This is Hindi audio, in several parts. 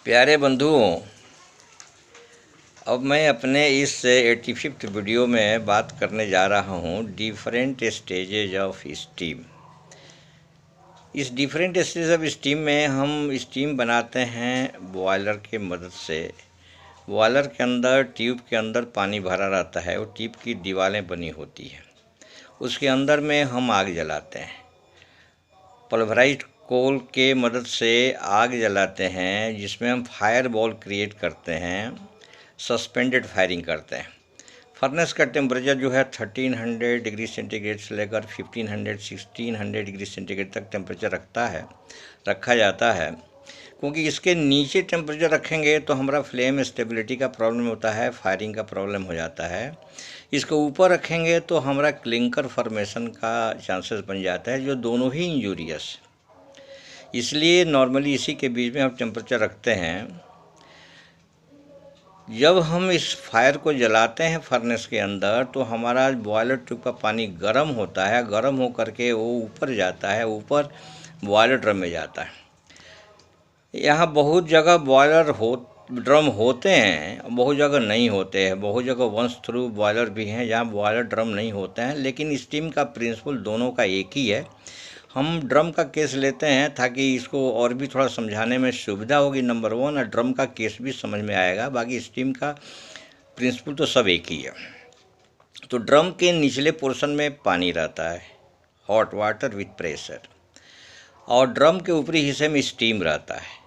प्यारे बंधुओं, अब मैं अपने इस 85th वीडियो में बात करने जा रहा हूँ डिफरेंट स्टेजेज ऑफ स्टीम। इस डिफरेंट स्टेज ऑफ स्टीम में हम स्टीम बनाते हैं बॉयलर के मदद से। बॉयलर के अंदर ट्यूब के अंदर पानी भरा रहता है, वो ट्यूब की दीवारें बनी होती हैं, उसके अंदर में हम आग जलाते हैं। पल्वराइज्ड कोल के मदद से आग जलाते हैं, जिसमें हम फायर बॉल क्रिएट करते हैं, सस्पेंडेड फायरिंग करते हैं। फर्नेस का टेम्परेचर जो है 1300 डिग्री सेंटीग्रेड से लेकर 1500-1600 डिग्री सेंटीग्रेड तक टेम्परेचर रखा जाता है, क्योंकि इसके नीचे टेम्परेचर रखेंगे तो हमारा फ्लेम स्टेबिलिटी का प्रॉब्लम होता है, फायरिंग का प्रॉब्लम हो जाता है। इसको ऊपर रखेंगे तो हमारा क्लिंकर फॉर्मेशन का चांसेस बन जाता है, जो दोनों ही इंजूरियस। इसलिए नॉर्मली इसी के बीच में हम टेम्परेचर रखते हैं। जब हम इस फायर को जलाते हैं फर्नेस के अंदर तो हमारा बॉयलर ट्यूब का पानी गर्म होता है, गर्म हो करके वो ऊपर जाता है, ऊपर बॉयलर ड्रम में जाता है। यहाँ बहुत जगह बॉयलर ड्रम होते हैं, बहुत जगह नहीं होते हैं। बहुत जगह वंस थ्रू बॉयलर भी हैं जहाँ बॉयलर ड्रम नहीं होते हैं, लेकिन स्टीम का प्रिंसिपल दोनों का एक ही है। हम ड्रम का केस लेते हैं ताकि इसको और भी थोड़ा समझाने में सुविधा होगी, नंबर 1, और ड्रम का केस भी समझ में आएगा। बाकी स्टीम का प्रिंसिपल तो सब एक ही है। तो ड्रम के निचले पोर्शन में पानी रहता है, हॉट वाटर विथ प्रेशर, और ड्रम के ऊपरी हिस्से में स्टीम रहता है।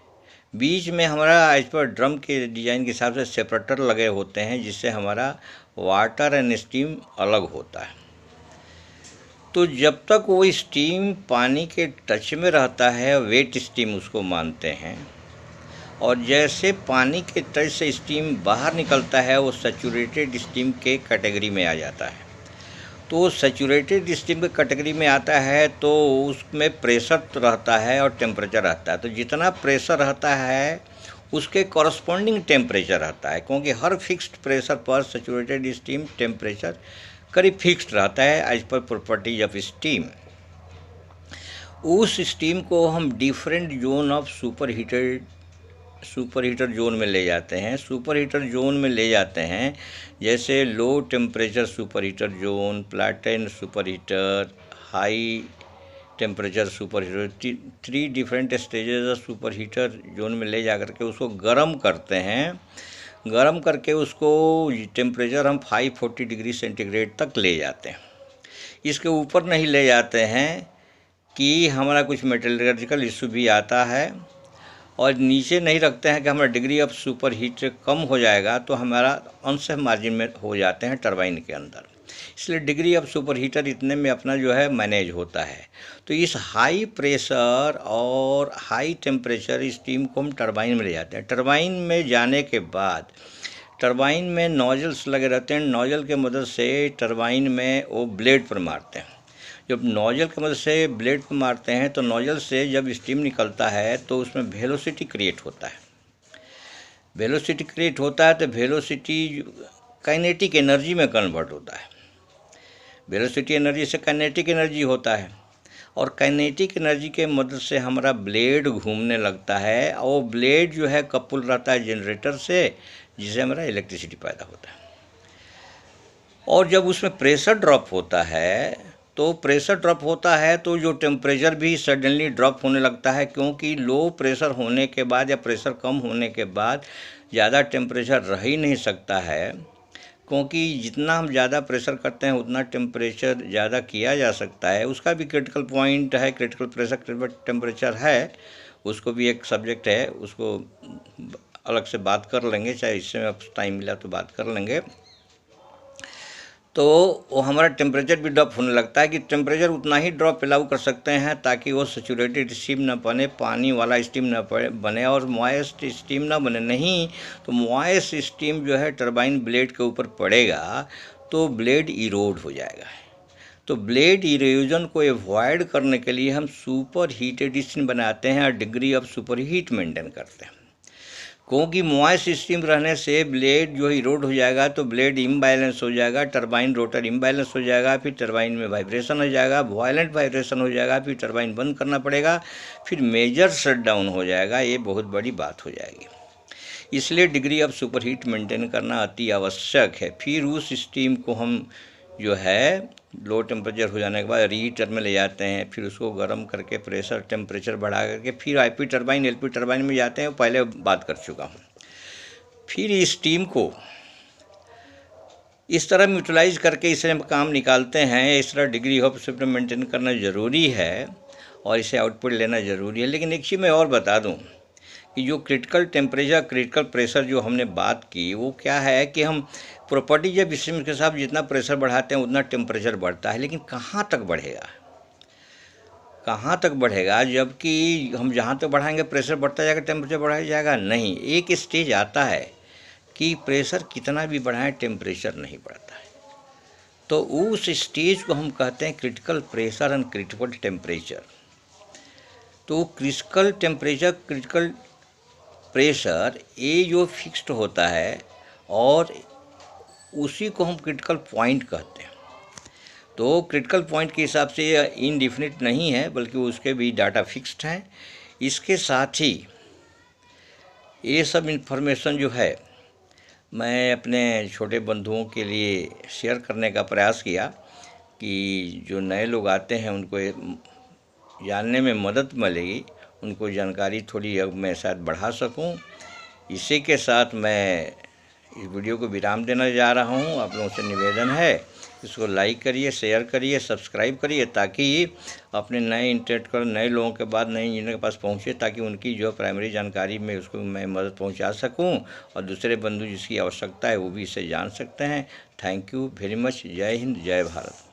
बीच में हमारा इस पर ड्रम के डिज़ाइन के हिसाब से सेपरेटर लगे होते हैं, जिससे हमारा वाटर एंड स्टीम अलग होता है। तो जब तक वो स्टीम पानी के टच में रहता है, वेट स्टीम उसको मानते हैं, और जैसे पानी के टच से स्टीम बाहर निकलता है वो सैचुरेटेड स्टीम के कैटेगरी में आ जाता है। तो सैचुरेटेड स्टीम के कैटेगरी में आता है तो उसमें प्रेशर रहता है और टेम्परेचर रहता है। तो जितना प्रेशर रहता है उसके कॉरस्पॉन्डिंग टेम्परेचर रहता है, क्योंकि हर फिक्स्ड प्रेशर पर सैचुरेटेड स्टीम टेम्परेचर करीब फिक्स्ड रहता है as per properties of steam. उस स्टीम को हम different zone of super heater zone में ले जाते हैं। सुपर हीटर जोन में ले जाते हैं जैसे low temperature super heater zone, platen super heater, high temperature super heater. 3 different stages of super heater zone में ले जा करके उसको गर्म करते हैं। गर्म करके उसको टेम्परेचर हम 540 डिग्री सेंटीग्रेड तक ले जाते हैं। इसके ऊपर नहीं ले जाते हैं कि हमारा कुछ मेटलर्जिकल इशू भी आता है, और नीचे नहीं रखते हैं कि हमारा डिग्री ऑफ सुपर हीट कम हो जाएगा तो हमारा अनसेफ मार्जिन में हो जाते हैं टरबाइन के अंदर। इसलिए डिग्री ऑफ सुपर हीटर इतने में अपना जो है मैनेज होता है। तो इस हाई प्रेशर और हाई टेम्परेचर स्टीम को हम टरबाइन में ले जाते हैं। टरबाइन में जाने के बाद टरबाइन में नोजल्स लगे रहते हैं। नोजल के मदद से टरबाइन में वो ब्लेड पर मारते हैं। जब नोजल की मदद से ब्लेड पर मारते हैं तो नोजल से जब स्टीम निकलता है तो उसमें वेलोसिटी क्रिएट होता है। वेलोसिटी क्रिएट होता है तो वेलोसिटी काइनेटिक एनर्जी में कन्वर्ट होता है। वेलोसिटी एनर्जी से काइनेटिक एनर्जी होता है, और काइनेटिक एनर्जी के मदद से हमारा ब्लेड घूमने लगता है, और ब्लेड जो है कपल रहता है जनरेटर से, जिससे हमारा इलेक्ट्रिसिटी पैदा होता है। और जब उसमें प्रेशर ड्रॉप होता है तो जो टेम्परेचर भी सडनली ड्रॉप होने लगता है, क्योंकि लो प्रेशर होने के बाद या प्रेशर कम होने के बाद ज़्यादा टेम्परेचर रह ही नहीं सकता है, क्योंकि जितना हम ज़्यादा प्रेशर करते हैं उतना टेम्परेचर ज़्यादा किया जा सकता है। उसका भी क्रिटिकल पॉइंट है, क्रिटिकल प्रेशर क्रिटिकल टेम्परेचर है, उसको भी एक सब्जेक्ट है, उसको अलग से बात कर लेंगे, चाहे इससे में टाइम मिला तो बात कर लेंगे। तो वो हमारा टेम्परेचर भी ड्रॉप होने लगता है कि टेम्परेचर उतना ही ड्रॉप अलाउ कर सकते हैं ताकि वो सैचुरेटेड स्टीम ना बने, पानी वाला स्टीम ना बने और मॉइस्ट स्टीम ना बने। नहीं तो मॉइस्ट स्टीम जो है टरबाइन ब्लेड के ऊपर पड़ेगा तो ब्लेड इरोड हो जाएगा। तो ब्लेड इरोजन को एवॉइड करने के लिए हम सुपर हीटेड स्टीम बनाते हैं और degree of super heat maintain करते हैं, क्योंकि मॉइस्ट स्टीम रहने से ब्लेड जो इरोड हो जाएगा तो ब्लेड इम्बैलेंस हो जाएगा, टरबाइन रोटर इम्बैलेंस हो जाएगा, फिर टरबाइन में वाइब्रेशन हो जाएगा, वायलेंट वाइब्रेशन हो जाएगा, फिर टरबाइन बंद करना पड़ेगा, फिर मेजर शट डाउन हो जाएगा। ये बहुत बड़ी बात हो जाएगी। इसलिए डिग्री ऑफ सुपरहीट मेंटेन करना अति आवश्यक है। फिर उस स्टीम को हम जो है लो टेम्परेचर हो जाने के बाद रीहीटर में ले जाते हैं, फिर उसको गर्म करके प्रेशर टेम्परेचर बढ़ा करके फिर आईपी टरबाइन एलपी टरबाइन में जाते हैं, पहले बात कर चुका हूँ। फिर इस स्टीम को इस तरह यूटिलाइज करके इसे हम काम निकालते हैं। इस तरह डिग्री ऑफ सुपर मेंटेन करना ज़रूरी है और इसे आउटपुट लेना ज़रूरी है। लेकिन एक चीज़ मैं और बता दूं कि जो क्रिटिकल टेम्परेचर क्रिटिकल प्रेशर जो हमने बात की वो क्या है कि हम प्रॉपर्टी जब सिस्टम के साथ जितना प्रेशर बढ़ाते हैं उतना टेम्परेचर बढ़ता है, लेकिन कहाँ तक बढ़ेगा, कहाँ तक बढ़ेगा, जबकि हम जहाँ तक बढ़ाएंगे प्रेशर बढ़ता जाएगा, टेम्परेचर बढ़ाया जाएगा नहीं। एक स्टेज आता है कि प्रेशर कितना भी बढ़ाएं टेम्परेचर नहीं बढ़ता है, तो उस स्टेज को हम कहते हैं critical pressure and critical temperature. तो क्रिटिकल टेम्परेचर क्रिटिकल प्रेशर ये जो फिक्स्ड होता है और उसी को हम क्रिटिकल पॉइंट कहते हैं। तो क्रिटिकल पॉइंट के हिसाब से ये इनडिफिनिट नहीं है, बल्कि उसके भी डाटा फिक्स्ड हैं। इसके साथ ही ये सब इन्फॉर्मेशन जो है मैं अपने छोटे बंधुओं के लिए शेयर करने का प्रयास किया कि जो नए लोग आते हैं उनको जानने में मदद मिलेगी, उनको जानकारी थोड़ी अब मैं शायद बढ़ा सकूं। इसी के साथ मैं इस वीडियो को विराम देना जा रहा हूं। आप लोगों से निवेदन है इसको लाइक करिए, शेयर करिए, सब्सक्राइब करिए, ताकि अपने नए इंटरनेट पर नए लोगों के बाद नए इंजीनियर के पास पहुंचे, ताकि उनकी जो प्राइमरी जानकारी में उसको मैं मदद पहुंचा सकूं और दूसरे बंधु जिसकी आवश्यकता है वो भी इसे जान सकते हैं। Thank you very much. जय हिंद, जय भारत।